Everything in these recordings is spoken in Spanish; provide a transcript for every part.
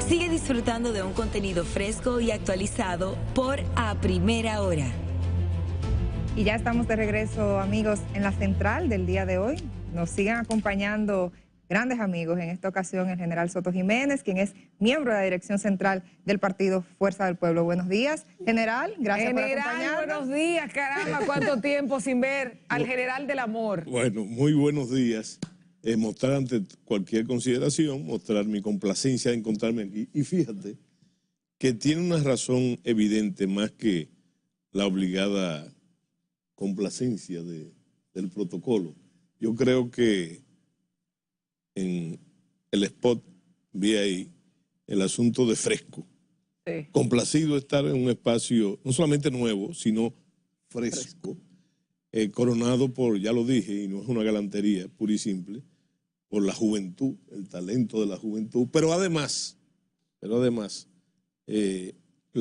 Sigue disfrutando de un contenido fresco y actualizado por A Primera Hora. Y ya estamos de regreso, amigos, en la central del día de hoy. Nos siguen acompañando grandes amigos, en esta ocasión el general Soto Jiménez, quien es miembro de la dirección central del partido Fuerza del Pueblo. Buenos días, general, gracias por acompañarnos. Buenos días, caramba, cuánto tiempo sin ver al general del amor. Bueno, muy buenos días. Mostrar ante cualquier consideración, mostrar mi complacencia de encontrarme aquí. Y fíjate que tiene una razón evidente más que la obligada complacencia del protocolo. Yo creo que en el spot vi ahí el asunto de fresco. Sí. Complacido de estar en un espacio no solamente nuevo, sino fresco, coronado por, ya lo dije, y no es una galantería pura y simple, por la juventud, el talento de la juventud, pero además, la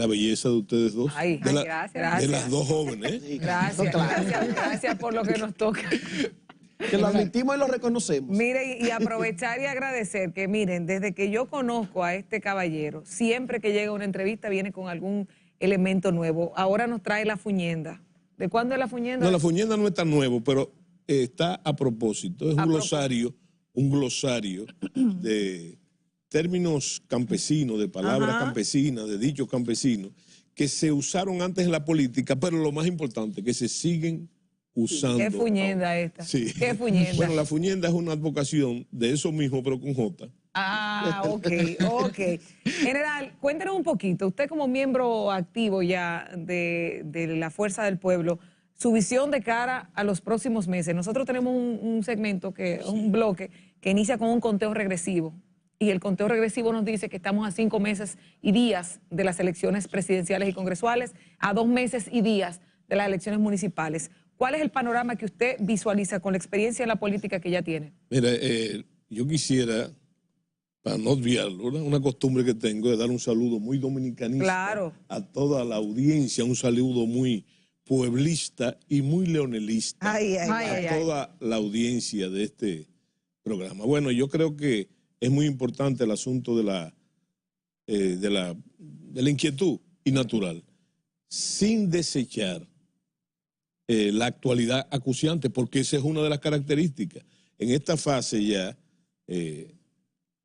belleza de ustedes dos. Ay, gracias. De las dos jóvenes. Sí, Gracias por lo que nos toca. Que lo admitimos y lo reconocemos. Mire, y aprovechar y agradecer que, miren, desde que yo conozco a este caballero, siempre que llega a una entrevista viene con algún elemento nuevo. Ahora nos trae la fuñenda. ¿De cuándo es la fuñenda? No, la fuñenda no es tan nuevo, pero está a propósito. Es un glosario de términos campesinos, de palabras campesinas, de dichos campesinos, que se usaron antes en la política, pero lo más importante, que se siguen usando. ¿Qué fuñenda esta? Sí. ¿Qué fuñenda? Bueno, la fuñenda es una advocación de eso mismo, pero con J. Ah, ok. General, cuéntenos un poquito, usted como miembro activo ya de la Fuerza del Pueblo, su visión de cara a los próximos meses. Nosotros tenemos un segmento, un bloque, que inicia con un conteo regresivo. Y el conteo regresivo nos dice que estamos a 5 meses y días de las elecciones presidenciales y congresuales, a 2 meses y días de las elecciones municipales. ¿Cuál es el panorama que usted visualiza con la experiencia en la política que ya tiene? Mira, yo quisiera, para no olvidarlo, una costumbre que tengo de dar un saludo muy dominicanista a toda la audiencia, un saludo muy pueblista y muy leonelista a toda la audiencia de este programa. Bueno, yo creo que es muy importante el asunto de la inquietud y natural, sin desechar la actualidad acuciante, porque esa es una de las características. En esta fase ya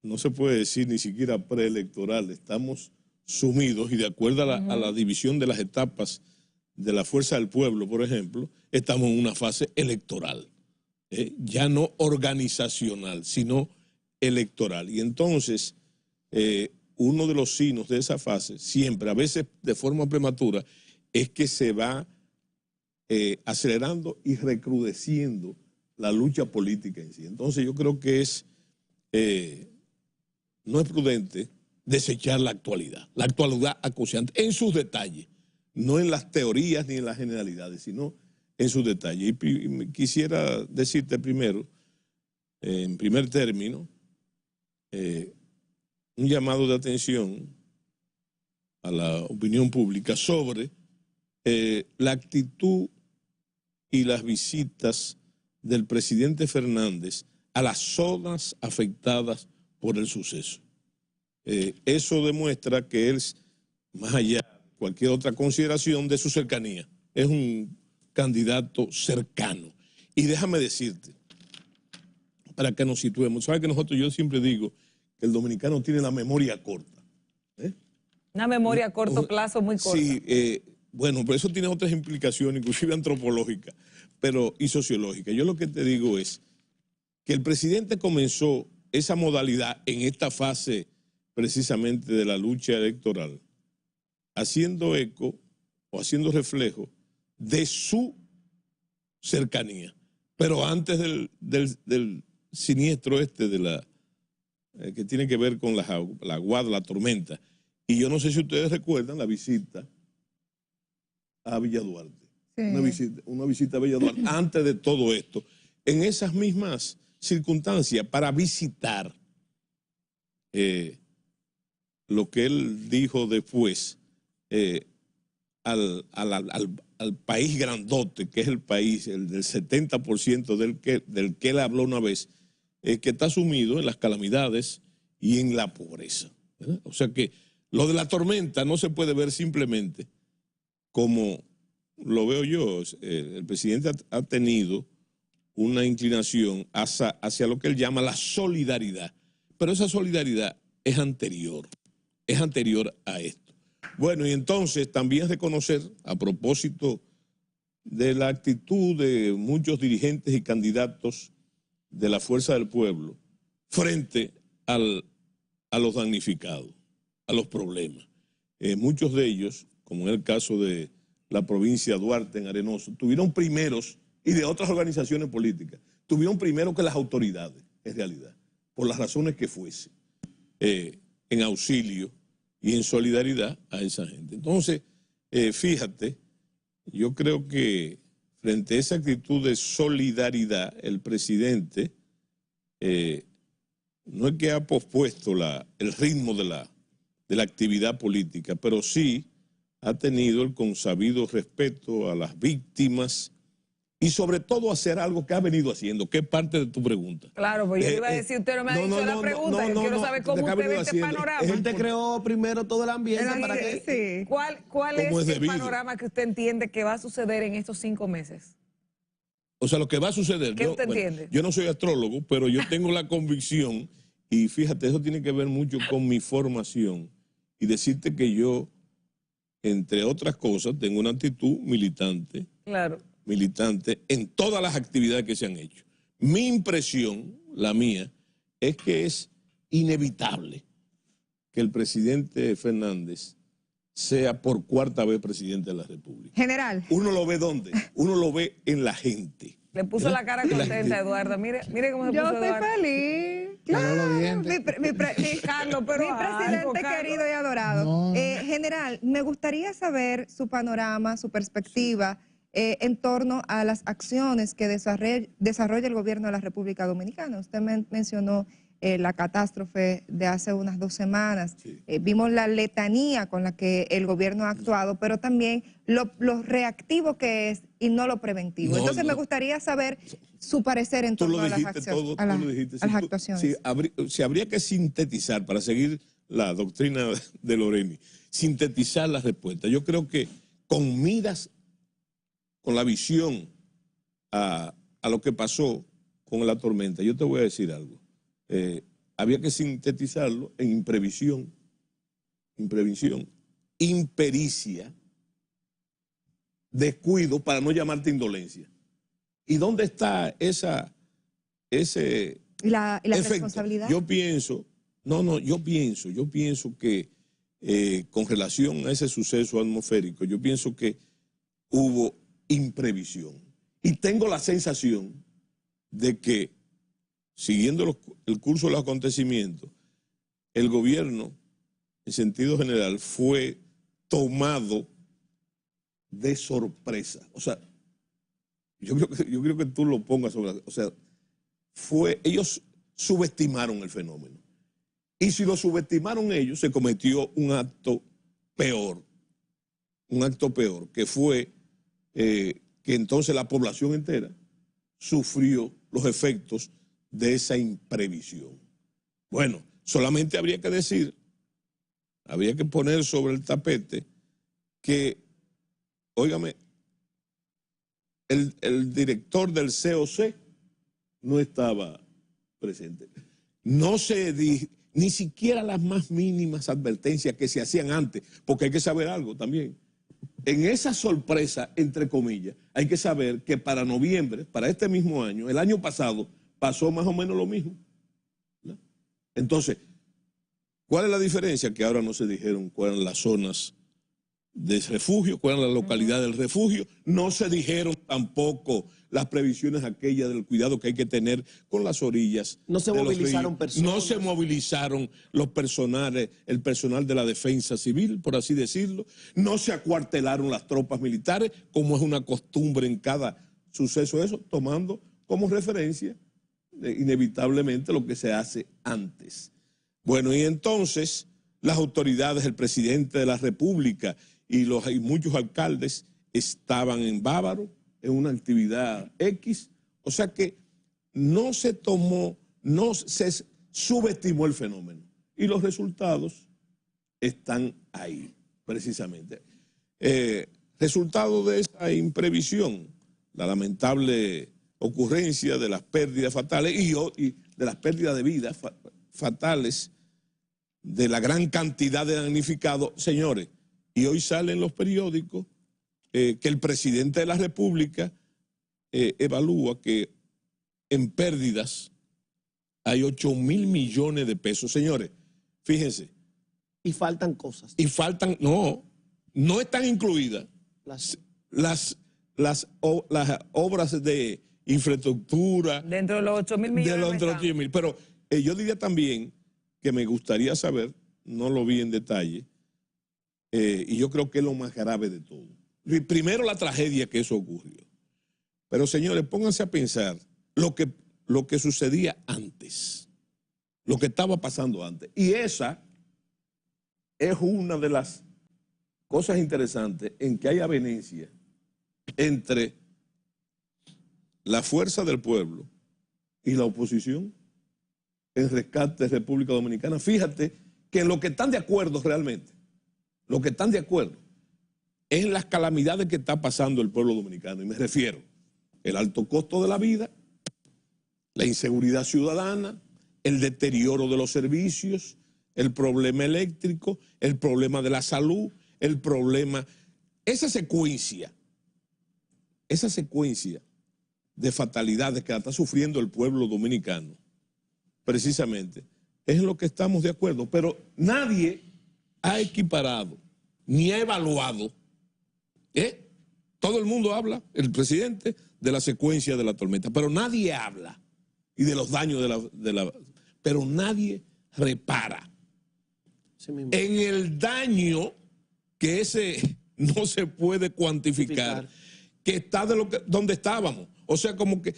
no se puede decir ni siquiera preelectoral, estamos sumidos y de acuerdo a la división de las etapas de la Fuerza del Pueblo, por ejemplo, estamos en una fase electoral, ya no organizacional, sino electoral. Y entonces, uno de los signos de esa fase, siempre, a veces de forma prematura, es que se va acelerando y recrudeciendo la lucha política en sí. Entonces yo creo que no es prudente desechar la actualidad acuciante en sus detalles, no en las teorías ni en las generalidades, sino en sus detalles. Y quisiera decirte primero, en primer término, un llamado de atención a la opinión pública sobre la actitud y las visitas del presidente Fernández a las zonas afectadas por el suceso. Eso demuestra que él, más allá de cualquier otra consideración, de su cercanía, es un candidato cercano. Y déjame decirte, para que nos situemos, sabes que yo siempre digo que el dominicano tiene la memoria corta. Una memoria a corto plazo muy corta. Sí, bueno, pero eso tiene otras implicaciones, inclusive antropológicas y sociológicas. Yo lo que te digo es que el presidente comenzó esa modalidad en esta fase precisamente de la lucha electoral, haciendo eco o haciendo reflejo de su cercanía. Pero antes del siniestro que tiene que ver con la aguada, la tormenta. Y yo no sé si ustedes recuerdan la visita a Villa Duarte. Sí. Una visita a Villa Duarte antes de todo esto, en esas mismas circunstancias, para visitar lo que él dijo después al país grandote, que es el país, el del 70% del que él habló una vez, que está sumido en las calamidades y en la pobreza. ¿verdad? O sea que lo de la tormenta no se puede ver simplemente como lo veo yo. El presidente ha tenido una inclinación hacia lo que él llama la solidaridad, pero esa solidaridad es anterior a esto. Bueno, y entonces también reconocer, a propósito de la actitud de muchos dirigentes y candidatos de la Fuerza del Pueblo frente a los damnificados, a los problemas. Muchos de ellos, como en el caso de la provincia de Duarte, en Arenoso, tuvieron primeros, y de otras organizaciones políticas, tuvieron primero que las autoridades, en realidad, por las razones que fuese, en auxilio y en solidaridad a esa gente. Entonces, fíjate, yo creo que frente a esa actitud de solidaridad, el presidente no es que ha pospuesto el ritmo de la actividad política, pero sí ha tenido el consabido respeto a las víctimas y sobre todo hacer algo que ha venido haciendo, que es parte de tu pregunta. Claro, pues yo iba a decir, usted no me ha dicho la pregunta, yo quiero saber cómo usted ve este panorama. Él te creó primero todo el ambiente para que... Sí. ¿Cuál es el panorama que usted entiende que va a suceder en estos 5 meses? O sea, lo que va a suceder... ¿Qué usted entiende? Yo no soy astrólogo, pero yo tengo la convicción, y fíjate, eso tiene que ver mucho con mi formación, y decirte que yo, entre otras cosas, tengo una actitud militante. Claro. Militante en todas las actividades que se han hecho. Mi impresión, la mía, es que es inevitable que el presidente Fernández sea por 4ª vez presidente de la República. General. ¿Uno lo ve dónde? Uno lo ve en la gente. Le puso la cara contenta a Eduardo. Mire cómo se puso Eduardo. Yo estoy feliz. Claro. Carlos, pero mi presidente querido y adorado. No. General, me gustaría saber su panorama, su perspectiva en torno a las acciones que desarrolla el gobierno de la República Dominicana. Usted mencionó la catástrofe de hace unas 2 semanas. Sí. Vimos la letanía con la que el gobierno ha actuado, pero también lo reactivo que es y no lo preventivo. Entonces me gustaría saber su parecer en torno a las actuaciones. Si habría que sintetizar, para seguir la doctrina de Loreni, sintetizar la respuesta. Yo creo que con miras, con la visión a lo que pasó con la tormenta, yo te voy a decir algo. Había que sintetizarlo en imprevisión, impericia, descuido, para no llamarte indolencia. ¿Y dónde está ese la efecto? responsabilidad? Yo pienso que con relación a ese suceso atmosférico, yo pienso que hubo imprevisión. Y tengo la sensación de que, siguiendo el curso de los acontecimientos, el gobierno, en sentido general, fue tomado de sorpresa. O sea, yo creo que tú lo pongas sobre... O sea, ellos subestimaron el fenómeno. Y si lo subestimaron ellos, se cometió un acto peor. Que fue que entonces la población entera sufrió los efectos de esa imprevisión. Bueno, solamente habría que decir, habría que poner sobre el tapete que, óigame, el director del COC no estaba presente. No se ni siquiera las más mínimas advertencias que se hacían antes, porque hay que saber algo también. En esa sorpresa, entre comillas, hay que saber que para noviembre, para este mismo año, el año pasado, pasó más o menos lo mismo. ¿No? Entonces, ¿cuál es la diferencia? Que ahora no se dijeron cuáles eran las zonas de refugio, cuál era la localidad del refugio. No se dijeron tampoco las previsiones aquellas del cuidado que hay que tener con las orillas. No se movilizaron personas. No se movilizaron el personal de la defensa civil, por así decirlo. No se acuartelaron las tropas militares, como es una costumbre en cada suceso de eso, tomando como referencia inevitablemente lo que se hace antes. Bueno, y entonces las autoridades, el presidente de la República y muchos alcaldes estaban en Bávaro en una actividad X, o sea que no se subestimó el fenómeno. y los resultados están ahí, precisamente. Resultado de esa imprevisión, la lamentable ocurrencia de las pérdidas fatales y de las pérdidas de vidas fatales, de la gran cantidad de damnificados, señores, y hoy salen los periódicos que el presidente de la República evalúa que en pérdidas hay 8.000 millones de pesos, señores, fíjense. Y faltan cosas. Y faltan, no están incluidas las obras de infraestructura. Dentro de los 8.000 millones. Pero yo diría también que me gustaría saber, no lo vi en detalle, y yo creo que es lo más grave de todo. Primero la tragedia que eso ocurrió. Pero señores, pónganse a pensar lo que sucedía antes, lo que estaba pasando antes. Y esa es una de las cosas interesantes en que hay avenencia entre la fuerza del pueblo y la oposición en rescate de República Dominicana. Fíjate que en lo que están de acuerdo realmente, lo que están de acuerdo es en las calamidades que está pasando el pueblo dominicano. Y me refiero al alto costo de la vida, la inseguridad ciudadana, el deterioro de los servicios, el problema eléctrico, el problema de la salud, el problema, esa secuencia de fatalidades que está sufriendo el pueblo dominicano, precisamente, es en lo que estamos de acuerdo. Pero nadie ha equiparado ni ha evaluado, todo el mundo habla, el presidente, de la secuencia de la tormenta, pero nadie habla, y de los daños pero nadie repara en el daño que ese no se puede cuantificar, que está donde estábamos. O sea, como que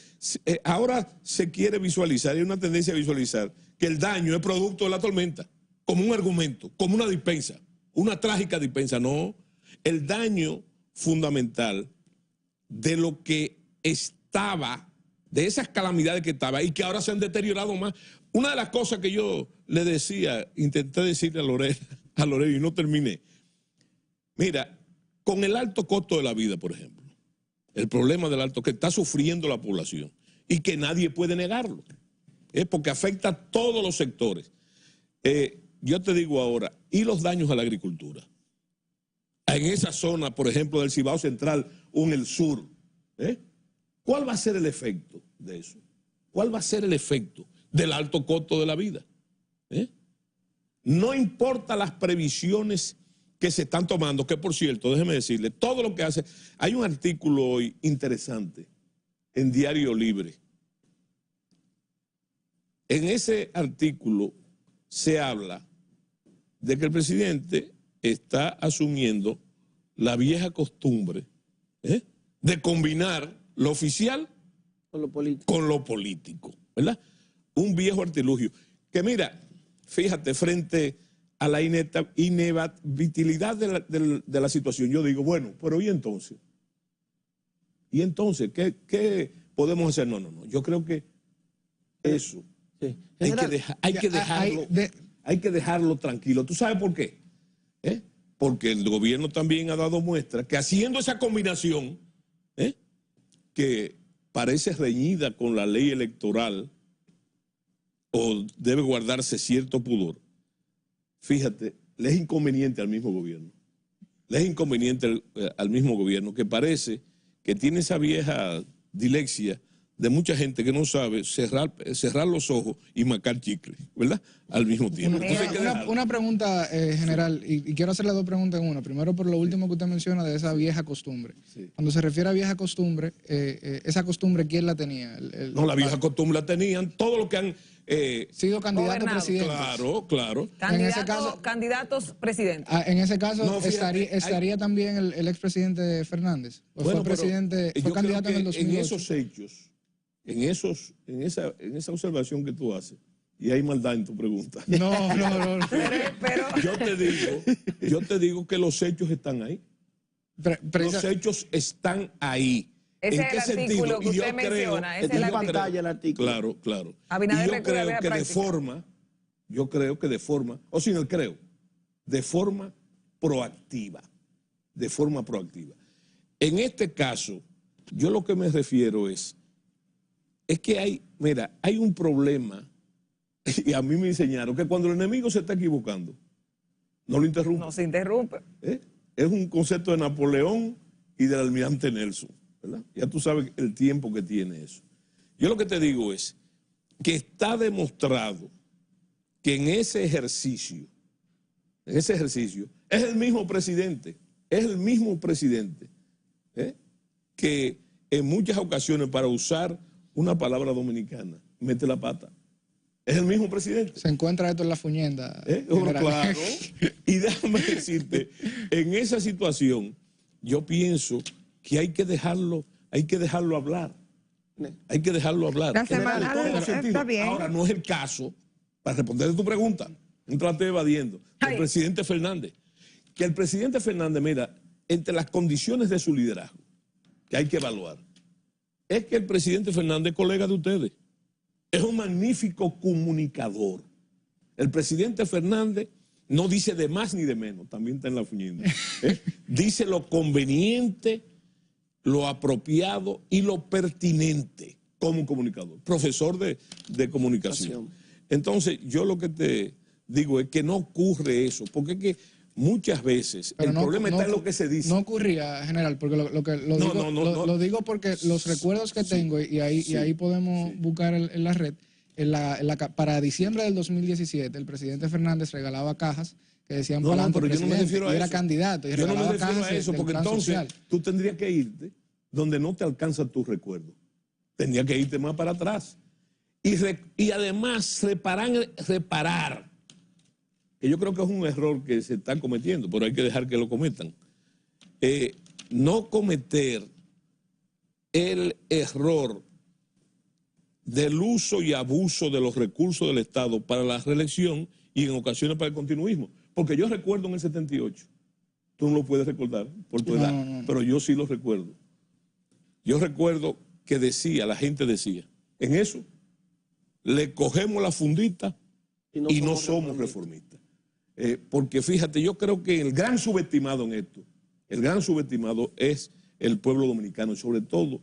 ahora se quiere visualizar, hay una tendencia a visualizar que el daño es producto de la tormenta, como un argumento, como una dispensa, una trágica dispensa. No, el daño fundamental de lo que estaba, de esas calamidades que estaba y que ahora se han deteriorado más. Una de las cosas que yo le decía, intenté decirle a Lorena y no terminé. Mira, con el alto costo de la vida, por ejemplo, el problema del alto que está sufriendo la población y que nadie puede negarlo, porque afecta a todos los sectores. Yo te digo ahora, y los daños a la agricultura. En esa zona, por ejemplo, del Cibao Central o en el sur, ¿cuál va a ser el efecto de eso? ¿Cuál va a ser el efecto del alto costo de la vida? No importa las previsiones que se están tomando, que por cierto, déjeme decirle, todo lo que hace, hay un artículo hoy interesante en Diario Libre. En ese artículo se habla de que el presidente está asumiendo la vieja costumbre de combinar lo oficial con lo político, ¿verdad? Un viejo artilugio. Que mira, fíjate, frente a la inevitabilidad de la situación, yo digo, bueno, pero ¿y entonces? ¿Y entonces qué podemos hacer? No, yo creo que eso hay que dejarlo tranquilo. ¿Tú sabes por qué? Porque el gobierno también ha dado muestra que haciendo esa combinación, que parece reñida con la ley electoral o debe guardarse cierto pudor, fíjate, le es inconveniente al mismo gobierno. Le es inconveniente al mismo gobierno, que parece que tiene esa vieja dilexia de mucha gente que no sabe cerrar los ojos y macar chicle, ¿verdad? Al mismo tiempo. Una pregunta general, y quiero hacerle dos preguntas en una. Primero, por lo último que usted menciona de esa vieja costumbre. Sí. Cuando se refiere a vieja costumbre, ¿esa costumbre quién la tenía? No, la vieja costumbre la tenían todos los que han sido candidatos presidentes. Claro. Candidatos presidentes. En ese caso, no, fíjate, estaría también el expresidente Fernández. Bueno, fue candidato en el 2008. En esos hechos, en esa observación que tú haces, y hay maldad en tu pregunta. No. Pero yo te digo que los hechos están ahí. Los hechos están ahí. Ese es el artículo que usted menciona. Ese es el artículo. Claro. Y yo creo que yo creo que de forma proactiva, de forma proactiva. En este caso, yo lo que me refiero es que hay un problema, y a mí me enseñaron que cuando el enemigo se está equivocando, no lo interrumpe. No se interrumpe. Es un concepto de Napoleón y del almirante Nelson, ¿verdad? Ya tú sabes el tiempo que tiene eso. Yo lo que te digo es que está demostrado que en ese ejercicio es el mismo presidente, que en muchas ocasiones, para usar una palabra dominicana, mete la pata. Es el mismo presidente. Se encuentra esto en la fuñenda. Claro. Y déjame decirte, en esa situación, yo pienso que hay que dejarlo hablar. Hay que dejarlo hablar. La semana está bien. Ahora, no es el caso, para responder a tu pregunta, no trate evadiendo, el presidente Fernández. Que el presidente Fernández, mira, entre las condiciones de su liderazgo, que hay que evaluar, es que el presidente Fernández es colega de ustedes. Es un magnífico comunicador. El presidente Fernández no dice de más ni de menos, también está en la fuñenda. Dice lo conveniente, lo apropiado y lo pertinente como comunicador, profesor de comunicación. Entonces, yo lo que te digo es que no ocurre eso, porque es que muchas veces el problema está en lo que se dice. No ocurría, general, porque lo digo porque los recuerdos que tengo, y ahí podemos buscar en la red, para diciembre del 2017, el presidente Fernández regalaba cajas que decían pero yo no me refiero a eso. Era candidato. Yo no me refiero a eso, porque entonces tú tendrías que irte donde no te alcanza tu recuerdo. Tendrías que irte más para atrás. Y además reparar, que yo creo que es un error que se está cometiendo, pero hay que dejar que lo cometan. No cometer el error del uso y abuso de los recursos del Estado para la reelección y en ocasiones para el continuismo. Porque yo recuerdo en el 78, tú no lo puedes recordar por tu edad, pero yo sí lo recuerdo. Yo recuerdo que la gente decía, en eso le cogemos la fundita y no somos reformistas. Porque fíjate, yo creo que el gran subestimado en esto, es el pueblo dominicano, y sobre todo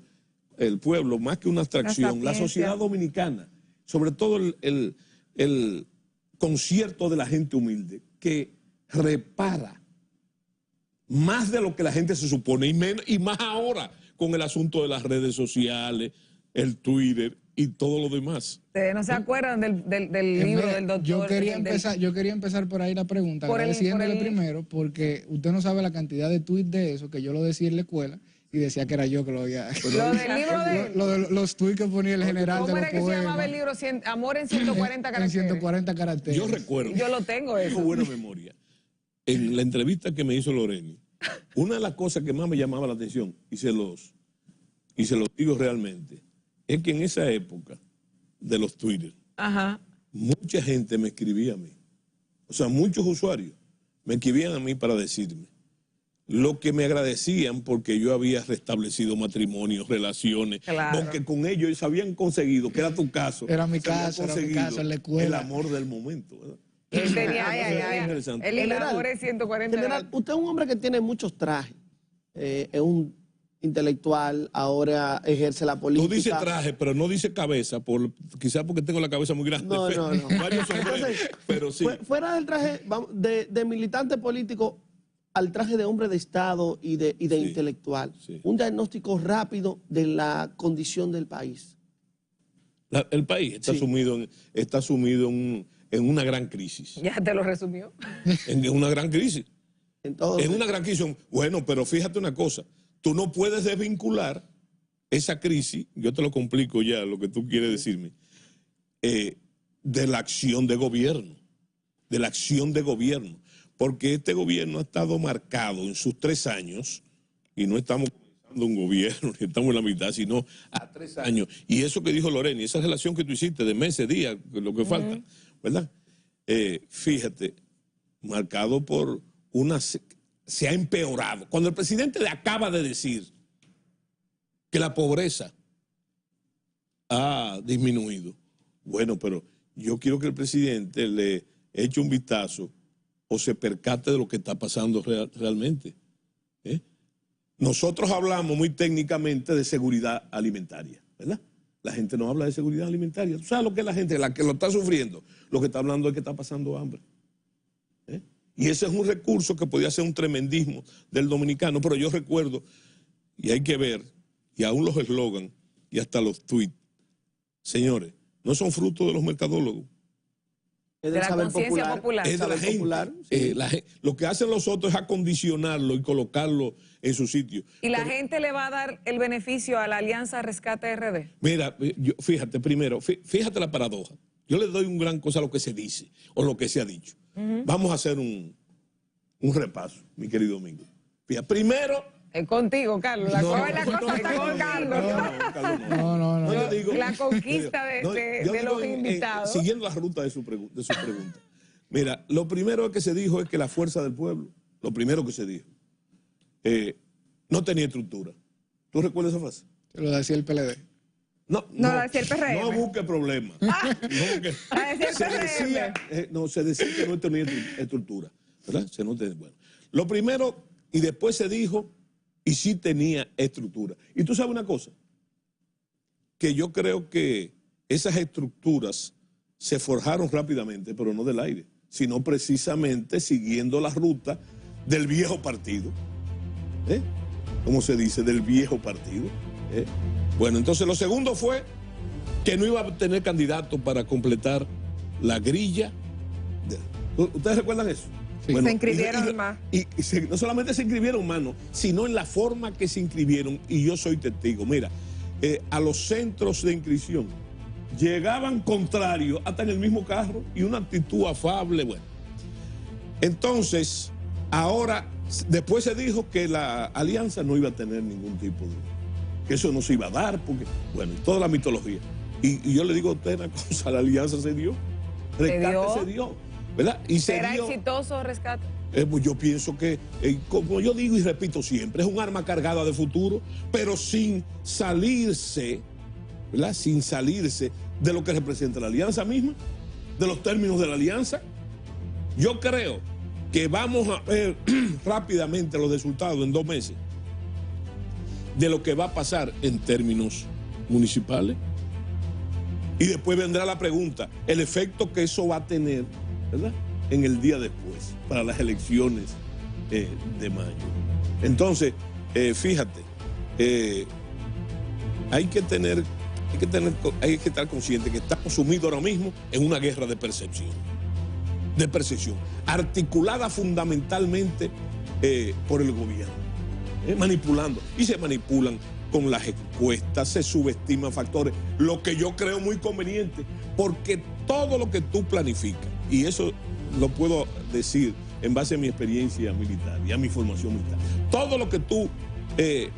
el pueblo, más que una abstracción, la sociedad dominicana, sobre todo el concierto de la gente humilde, que repara más de lo que la gente se supone, y más ahora con el asunto de las redes sociales, el Twitter y todo lo demás. ¿Ustedes no se acuerdan del libro del doctor? Yo quería empezar por ahí la pregunta, agradeciéndole primero, porque usted no sabe la cantidad de tweets de eso, que yo lo decía en la escuela, y decía que era yo que lo había... ¿Lo del libro de...? Los tweets que ponía el general de los poemas. ¿Cómo era que se llamaba el libro? Amor en 140 caracteres. En 140 caracteres. Yo recuerdo. Yo lo tengo eso. Tengo buena memoria. En la entrevista que me hizo Loreni, una de las cosas que más me llamaba la atención, y se los digo realmente, es que en esa época de los Twitter, mucha gente me escribía a mí. O sea, muchos usuarios me escribían a mí para decirme lo que me agradecían porque yo había restablecido matrimonios, relaciones, porque con ellos habían conseguido, que era tu caso, era mi caso, en la escuela, el amor del momento, ¿verdad? Él tenía, el amor es 140. General, usted es un hombre que tiene muchos trajes, es un intelectual, ahora ejerce la política. Tú dices traje, pero no dice cabeza, quizás porque tengo la cabeza muy grande. No. Varios sombreros, pero sí. Fuera del traje de militante político al traje de hombre de Estado y de intelectual, un diagnóstico rápido de la condición del país. El país está sumido en una gran crisis. Ya te lo resumió. En una gran crisis. Entonces, en una gran crisis. Bueno, pero fíjate una cosa. Tú no puedes desvincular esa crisis, yo te lo complico ya, lo que tú quieres decirme, de la acción de gobierno. De la acción de gobierno. Porque este gobierno ha estado marcado en sus 3 años, y no estamos comenzando un gobierno, ni estamos en la mitad, sino a 3 años. Y eso que dijo Loreni, esa relación que tú hiciste de meses, días, lo que falta, ¿verdad? Fíjate, marcado por se ha empeorado. Cuando el presidente le acaba de decir que la pobreza ha disminuido, bueno, pero yo quiero que el presidente le eche un vistazo o se percate de lo que está pasando realmente. Nosotros hablamos muy técnicamente de seguridad alimentaria, ¿verdad? La gente no habla de seguridad alimentaria. ¿Tú sabes lo que es la gente, la que lo está sufriendo? Lo que está hablando es que está pasando hambre. Y ese es un recurso que podía ser un tremendismo del dominicano, pero yo recuerdo, y hay que ver, y aún los eslogans y hasta los tweets, señores, no son frutos de los mercadólogos. Es de la conciencia popular. Es de la gente. Popular, sí. Lo que hacen los otros es acondicionarlo y colocarlo en su sitio. ¿Y la gente le va a dar el beneficio a la Alianza Rescate RD? Mira, fíjate primero, fíjate la paradoja. Yo le doy un gran cosa a lo que se dice o lo que se ha dicho. Vamos a hacer un repaso, mi querido amigo. Fíjate, primero... Es contigo, Carlos. La cosa es con Carlos. No, yo digo, la conquista de los invitados. Siguiendo la ruta de su pregunta. Mira, lo primero que se dijo es que la fuerza del pueblo, lo primero que se dijo, no tenía estructura. ¿Tú recuerdas esa frase? Lo decía el PLD. No, lo decía el PRM. No busque problemas. Se decía que no tenía estructura. ¿Verdad? Bueno, lo primero, y después se dijo, y sí tenía estructura. Y tú sabes una cosa, que yo creo que esas estructuras se forjaron rápidamente, pero no del aire, sino precisamente siguiendo la ruta del viejo partido. ¿Cómo se dice? Del viejo partido. Bueno, entonces lo segundo fue que no iba a tener candidato para completar la grilla. ¿Ustedes recuerdan eso? Sí. Bueno, se inscribieron más. Y no solamente se inscribieron más, sino en la forma que se inscribieron, y yo soy testigo. Mira, a los centros de inscripción llegaban contrarios hasta en el mismo carro y una actitud afable. Bueno, entonces, ahora, después se dijo que la alianza no iba a tener ningún tipo de... que eso no se iba a dar, porque, bueno, toda la mitología. Y yo le digo a usted una cosa, la alianza se dio, Rescate se dio. ¿Verdad? Y ¿será exitoso Rescate? Yo pienso que, como yo digo y repito siempre, es un arma cargada de futuro, pero sin salirse, ¿verdad? Sin salirse de lo que representa la alianza misma, de los términos de la alianza. Yo creo que vamos a ver rápidamente los resultados en 2 meses de lo que va a pasar en términos municipales. Y después vendrá la pregunta, el efecto que eso va a tener, ¿verdad?, en el día después, para las elecciones de mayo. Entonces, fíjate, hay que estar consciente que estamos sumidos ahora mismo en una guerra de percepción, articulada fundamentalmente por el gobierno, manipulando, y se manipulan con las encuestas, se subestiman factores, lo que yo creo muy conveniente, porque todo lo que tú planificas, y eso lo puedo decir en base a mi experiencia militar y a mi formación militar, todo lo que tú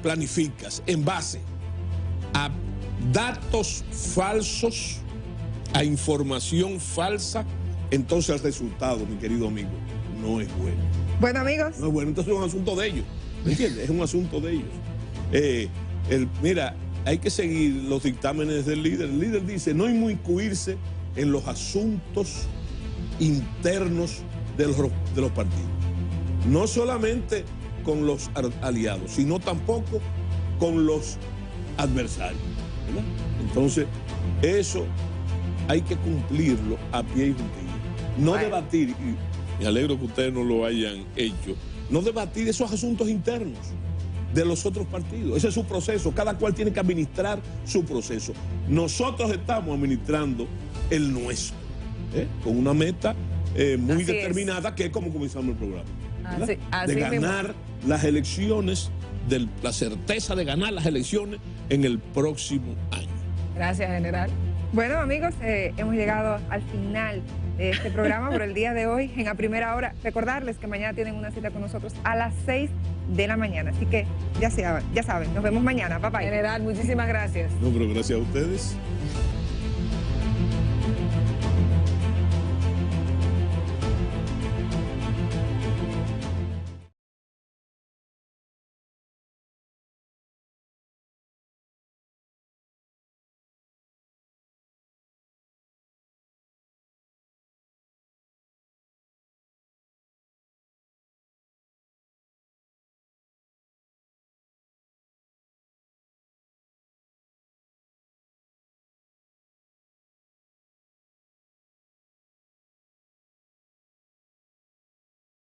planificas en base a datos falsos, a información falsa, entonces el resultado, mi querido amigo, no es bueno. Bueno, amigos. No es bueno, entonces es un asunto de ellos, ¿me entiendes? Es un asunto de ellos. Mira, hay que seguir los dictámenes del líder. El líder dice no inmiscuirse en los asuntos internos de los partidos. No solamente con los aliados, sino tampoco con los adversarios, ¿verdad? Entonces, eso hay que cumplirlo a pie y juntilla. No debatir, y me alegro que ustedes no lo hayan hecho, no debatir esos asuntos internos de los otros partidos. Ese es su proceso, cada cual tiene que administrar su proceso. Nosotros estamos administrando el nuestro, con una meta muy determinada, que es como comenzamos el programa, de ganar las elecciones, la certeza de ganar las elecciones en el próximo año. Gracias, general. Bueno, amigos, hemos llegado al final de este programa por el día de hoy en A Primera Hora. Recordarles que mañana tienen una cita con nosotros a las 6 de la mañana. Así que ya saben, nos vemos mañana. Bye bye. General, muchísimas gracias. No, pero gracias a ustedes.